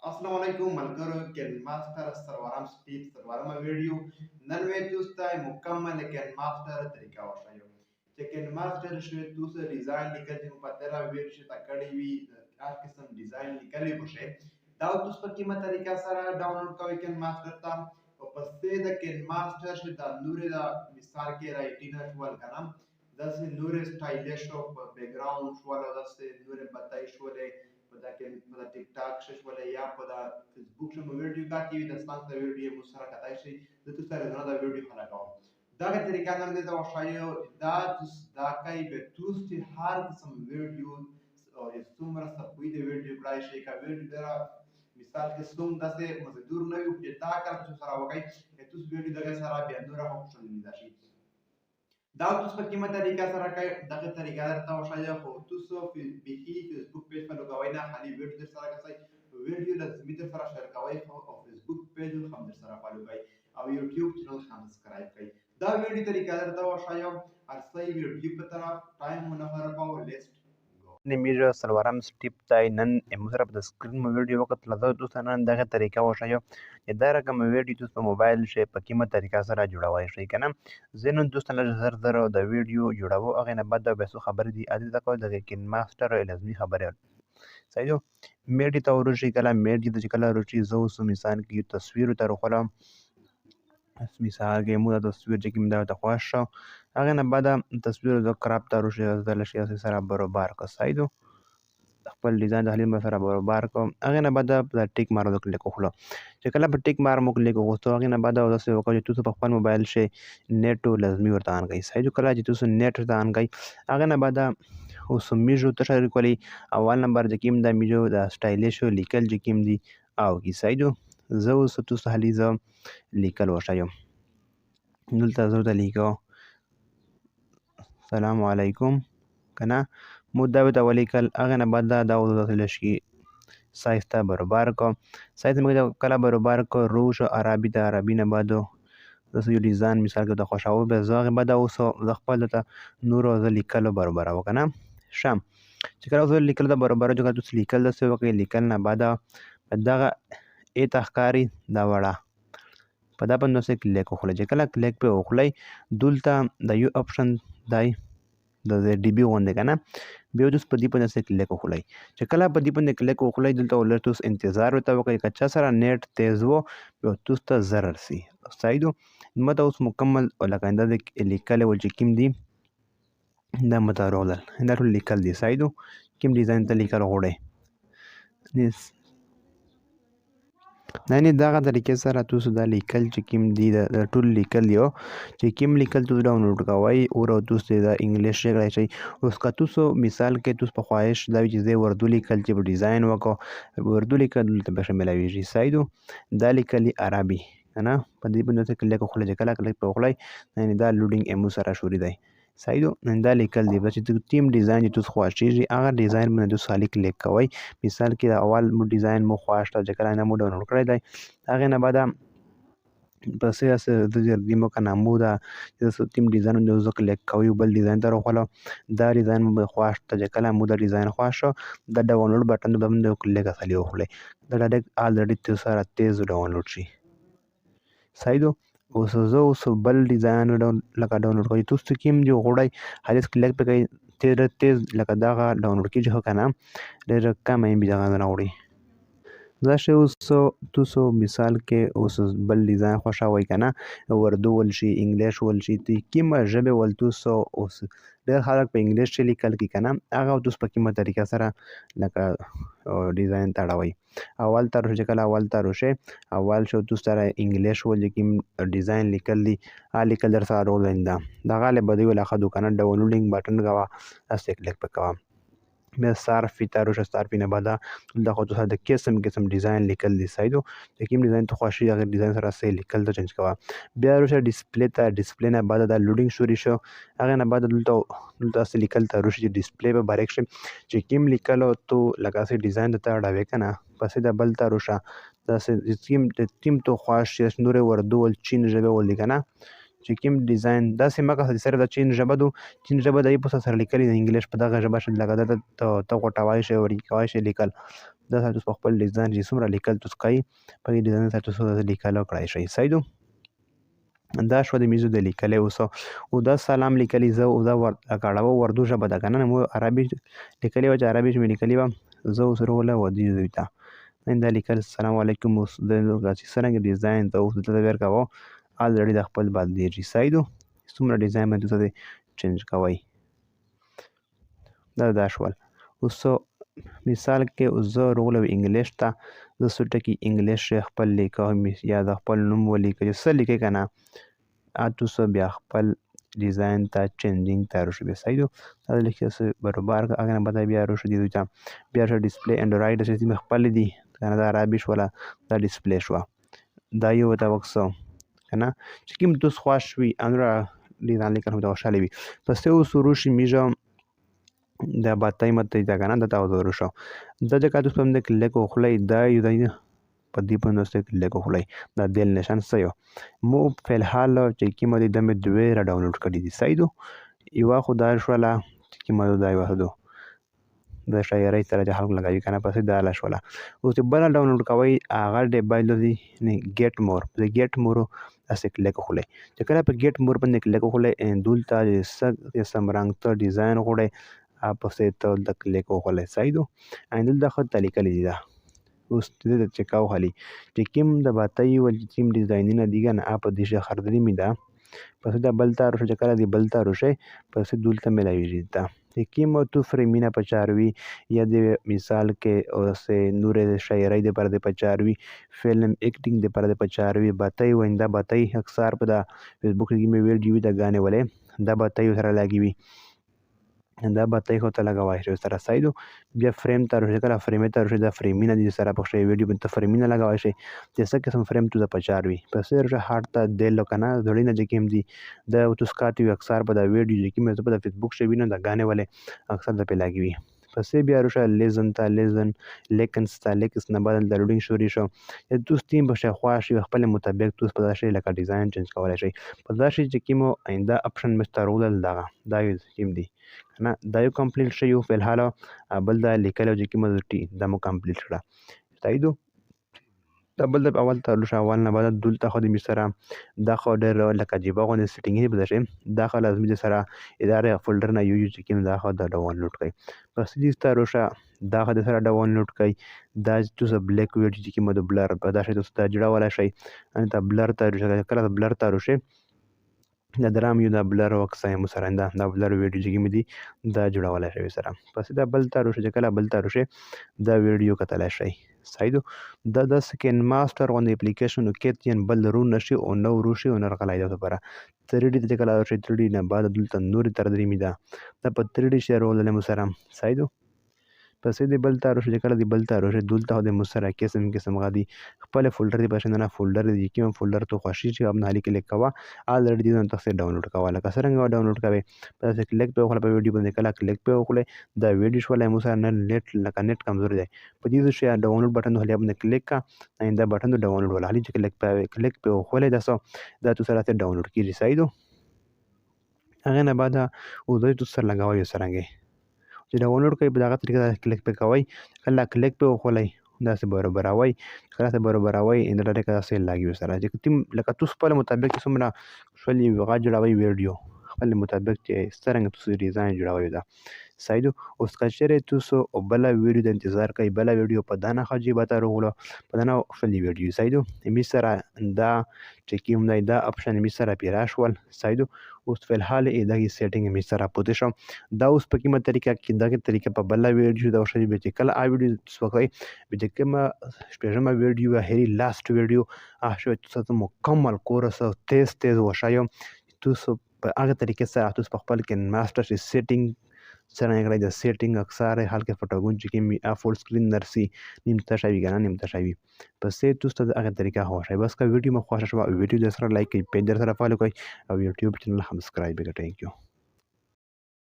السلام علیکم ملګرو کین ماستر سرورم سپیپ سرورم ویډیو نن مې تاسو ته مکمل کین ماستر طریقه وښیم چې کین ماستر شوی تاسو ډیزاین لیکل چې په تیرا ویډیو چې تا کړی وي هر قسم ډیزاین لیکلی بشه دا تاسو په کومه طریقه سره ډاونلوډ کوئ کین ماستر ته او پسې د کین ماستر چې د نورې د مثال کې رائټینګ شول کنه داسې نورې سټایلش او بیک ګراوند شول داسې نورې بتای شولې په ټیک ټاک شولې یا په فیسبوک شمو ویډیو کاتی وي د ستاسو د ویډیو مو سره کتای شي زه تاسو سره دا ویډیو خلا کوم دغه طریقه نن دې دا وښایو دا کوي به تاسو هر قسم ویډیو او څومره سپوی د ویډیو کړای شي کا ویډیو درا مثال کې څوم داسې مزدور نه یو چې دا کار تاسو سره وکړي چې تاسو ویډیو دغه سره بیا نور هم شامل شي دا تاسو په کومه طریقه سره کوي دغه طریقه درته وښایم خو تاسو بيخي فیسبوک پیج فالو کوئ نه خالي ویډیو در سره کوي ویډیو لازمي در سره شیر کوئ او فیسبوک پیج هم در سره فالو کوئ او یوټیوب چینل هم سبسکرایب کوئ دا ویډیو طریقه درته وښایم هر څه ویډیو په طرف ټایم منهر پاو لیست میره سلوارم سټیپ دی نن امروز سره په سکرین مو ویډیو وکړه له دوستو نن دغه طریقه وښایم چې دا رقم ویډیو تاسو په موبایل شي په کومه طریقه سره جوړوای شئ کنه زه نن دوستو لږ زر د ویډیو جوړاو هغه نه بعد به څه خبر دي ادي دا کوم د کین ماستر لازمي خبره صحیح میډي ته ورشي کله میډي د کله ورشي زو سو مثال کې تصویر تر خلم مثال کې مو د تصویر چې کوم دا ته خوښ شو هغه نه بعد تصویر د کراپ ته ورشي د لشي سره برابر کا صحیح خپل ډیزاین د حلیم سره برابر کوم هغه نه بعد د ټیک مار د کلیک وکړو چې کله په ټیک مار مو کلیک وکړو هغه نه بعد د څه وکړو چې تاسو په خپل موبایل شي نیټ لازمي ورته ان کوي صحیح کله چې تاسو نیټ ورته ان کوي هغه نه بعد اوس میجو تشریح کولی اول نمبر د کیم د میجو د سټایلیش لیکل چې کیم دی او کی صحیح زه اوس تاسو حلیزه لیکل وشایم دلته زه ته لیکو السلام علیکم کنه مو دا ته ولیکل هغه نه بعد دا لشي سایز ته برابر کو سایز موږ کله برابر کو روش عربي ته عربي نه بعد داسې یو ډیزاین مثال کې د خوشاو به زغه بعد اوس د خپل ته نور او لیکل برابر وکنه شام چې کله زه لیکل د برابر جو تاسو لیکل د څه وکړي لیکل نه بعد دغه ای تخکاری دا وړه په دا باندې څه کلیک وکړئ چې کله کلیک په وکړئ دلته د یو اپشن دی د ډي بي غونډه کنه بیا تاسو په دې باندې څه کلیک وکړئ چې کله په دې باندې کلیک وکړئ دلته ولر تاسو انتظار وته وکړئ کچا سره نیټ تیز وو بیا تاسو ته ضرر سي صحیح مته اوس مکمل لکه د لیکل ول چې کیم دی دا مته راغله دا ټول لیکل دي صحیح کیم ډیزاین ته لیکل غوړي نه دغه طریقې سره تاسو دا لیکل چې کوم دی د ټول لیکل یو چې کوم لیکل تاسو ډاونلوډ کوئ او تاسو د انګلیش ژبه شي اوس که تاسو مثال کې تاسو په خواهش دا چې زه اردو لیکل چې ډیزاین وکړو اردو لیکل ته به شاملوي صحیح دا لیکل عربي کنه په دې باندې کلیک وکړئ چې کله کلیک وکړئ نه دا لوډینګ امو سره شروع دی صحیح دا لیکل دی چې تیم ډیزاین چې تاسو خوښیږي هغه ډیزاین باندې تاسو خالي کلیک کوئ مثال کې اول مو ډیزاین مو خوښ ته چې کله نه مو ډاونلوډ کړی دی هغه نه بعد پس د دې مو کنه مو دا چې تیم ډیزاین نو زو کلیک کوي بل ډیزاین ته راغلو دا ډیزاین مو خوښ ته چې کله مو دا ډیزاین خوښ دا ډاونلوډ بٹن باندې کلیک خالي وکړئ دا ډایرکټ الریډي تاسو سره تیز ډاونلوډ شي صحیح اوس زه اوس بل ډیزاین لکه ډاونلوډ کوي تاسو کوم دی غوړی هغه کلیک پکې تیز لکه دا ډاونلوډ کیږي هو کنه ډېر کم ام بي دا نه وړي دا شی اوس تاسو مثال کې اوس بل ډیزاین خوښوي کنه اردو ول شي انګلیش ول شي تی کومه ژبه ول تاسو اوس ډېر خلک په انګلیش کې لیکل کی کنه هغه تاسو په کومه طریقه سره لکه ډیزاین تړوي اول تر چې کله اول تر شي اول شو تاسو سره انګلیش ول کوم ډیزاین لیکل دي لیکل در سره رولنده دا غالب دی ول اخدو کنه ډاونلوډینګ بٹن غوا اس کلیک پکوا بیا صرف تر شو صرف نه بعد د خو ته د قسم ډیزاین لیکل دي صحیح د کوم ډیزاین ته خوشي هغه ډیزاین سره سه لیکل ته چینج کوا بیا ورشه ډسپلی نه بعد د لوډینګ شوري شو هغه نه بعد دلته سه لیکل ته ورشه ډسپلی په بارک شي چې کوم لیکل تو لکه سه ډیزاین ته راوي کنه پسې د بل ته ورشه د تیم تو خوښ نور وردو ول چین ژبه ول کنه چې کوم ډیزاین دا سیمه کا سره د چین ژبه د په سره لیکل د انګلیش په دغه ژبه شل لګا ته غوټوای شي او ریکوای شي لیکل دا سره تاسو په خپل ډیزاین چې څومره لیکل تاسو کوئ په دې ډیزاین سره تاسو لیکل کړای شئ. صحیح ده. دا شو د میزو د لیکلې او دا سلام لیکلی زه او دا کاړه وردو ژبه ده کنه مو عربي لیکلی و چې عربي مې لیکلی و زه اوس وروله ودی دوی ته نن دا لیکل السلام علیکم اوس د چې څرنګه ډیزاین ته اوس دلته ور کاوه الریډي د خپل بدلیږي. صحیح ده. څومره ډیزاین باندې تاسو چینج کوئ دا شول. اوس مثال کې زه وروله انګلیش ته زه څو ټکي انګلیش خپل لیکم یا د خپل نوم ولیکئ څه لیکئ که نه تاسو بیا خپل ډیزاین ته چینجینګ ته روشئ. صحیح ده. دا لیکل برابر اگر نه بعد بیا روشئ دوی ته بیا ډسپلی انډرایډ چې خپل دي کنه دا عربي شوله دا ډسپلی شوه دا یو ته وکړو کنه چې کوم تاسو خوښ وي امره ډیزاین لیکل هم ته خوشاله وي پس اوس روشي میجه دا باتای مت دا کنه دا تاسو روشو دا چې تاسو هم د کلیک وخلای دا یو په دې په نوسته کلیک وخلای دا دل نشان سيو مو په الحال چې کیمه د دمه دوی را ډاونلوډ کړی دي. صحیح ده. یو خدای شولا چې کیمه دا یو هدو د شاعرۍ سره چې خلک لګوي کنه پسې دا لا شولا او چې بل ډاونلوډ کوي هغه د بایلودي نه ګیټ مور د ګیټ مور اسه کلیک وخلای چې کله په ګیټ مور باندې کلیک وخلای دولته سمرنګ ته ډیزاین غوړي پسې ته د کلیک وخلای. صحیح ده. اندل د خط لیکل دي دا اوس دې چې کاو خالي چې کوم د باتای ول کوم ډیزاینونه دي کنه اپ د شه خردري می دا پس دا بلتا روشه چې کله دی بلتا روشه پس دولته ملایوي دا کوم تو فریمینا پچاروي یا د مثال کې اوسه نور شاعرۍ د پر د پچاروي فلم ایکټینګ د پر د پچاروي باتای ویندا باتای اکثر په دا فیسبوک کې می ویډیو دا غانې ولې دا باتای سره لاګي دا باتای خو ته لګوای شي سره. صحیح ده. بیا فریم ته روشه کله فریم ته روشه دا فریمینا دي سره په شی ویډیو باندې فریمینا لګوای شي چې څه قسم فریم تو د پچاروي پس روشه هارت ته دل کنه ځړینه چې کیم دي دا اوس کاتي اکثر په دا ویډیو چې کیم په فیسبوک شی ویني دا غانې ولې اکثر د پلاګي پس بیا روشه لیزن ته لیزن لیکنس ته لیکس نه بدل د لوډینګ شوري شو تاسو تیم به خواشي خپل مطابق تاسو په شی لکه ډیزاین چینج کولای شي په دا شی چې کیمو آینده اپشن مسترول دا یو کیم دي نه دا یو کمپلیټ شي یو په الحال بل دا لیکل چې کیمو دا مو کمپلیټ کړه. صحیح ده. دا بل د اول ته لوشه اول نه بعد دلته خو د میسره دا خو ډېر لکه جيبه غو سیټینګ نه بده دا خو لازمي د سره اداره فولډر نه یو چې کوم دا خو دا ډاونلوډ کړئ پس دې ستاره روشه دا خو د سره ډاونلوډ کړئ دا تاسو بلیک ویډیو چې کوم د بلر په دا شي تاسو ته جوړه ولا شي ان ته بلر ته روشه کله بلر ته روشه دا درام یو دا بلر وکسای مو سره دا بلر ویډیو چې کوم دي دا جوړه ولا شي سره پس دا بل ته روشه کله بل ته روشه دا ویډیو کتل شي. صحیح ده. دا سکین ماستر غو د اپلیکیشن کې تین بل رو نشي او نو روشي او نرغلای دا لپاره 3D ته کله شي 3D نه بعد دلته نور تر درې می دا په 3D شیر ولله مسره. صحیح ده. پس دې بل تارو شي کله دې بل تارو شي دلته د مسره قسم غادي خپل فولډر دی بشنه فولډر دی کوم فولډر ته خوشي چې خپل حالي کلیک کوا الریډي دې تاسو ډاونلوډ کوا لکه څنګه ډاونلوډ کوي پس کلیک په خپل ویډیو باندې کله کلیک په خپل دا ویډیو شولای مسره نت لکه نت کمزور دی په دې شي ډاونلوډ بٹن هلي باندې کلیک کا ایندا بٹن ته ډاونلوډ ولا حالي چې کلیک په خپل دا تاسو سره ډاونلوډ کیږي. صحیح ده. هغه نه بعد او دوی تاسو سره لګوي سرنګي چې ډاونلوډ کوي په دغه طریقه کلیک په کوي کله کلیک په خولای دا سه برابروي کله سه برابروي ان دا ټکا سه لاګي سره چې تیم لکه تاسو په مطابق څومره شولې غاجړوي ویډیو خپل مطابق چې سترنګ تاسو ډیزاین جوړوي دا. صحیح ده. اوس کچره تاسو بل ویډیو د انتظار کوي بل ویډیو په دانه خجی به تر غلو په دانه خپل ویډیو. صحیح ده. می سره دا چې کوم نه دا اپشن می سره پیراشول. صحیح ده. اوس په الحال دغه سیټینګ می سره پوتې شم دا اوس په کومه طریقه کې دغه طریقه په بل ویډیو دا شری به چې کله ا ویډیو تاسو کوي به چې کومه سپیشل ویډیو هری لاست ویډیو شو تاسو مکمل کورس تیز وشایم تاسو په هغه طریقې سره تاسو په خپل کې ماستر سیټینګ څنګه کړی د سیټینګ اکثر حال کې فوټوګون چې کې فول سکرین نرسي نیمته شوی کنه نیمته شوی پس تاسو ته هغه طریقه هوښه بس کا ویډیو مخ خوښه شو ویډیو د سره لایک کړئ پیج در سره فالو کړئ او یوټیوب چینل هم سبسکرایب کړئ. ثانک یو.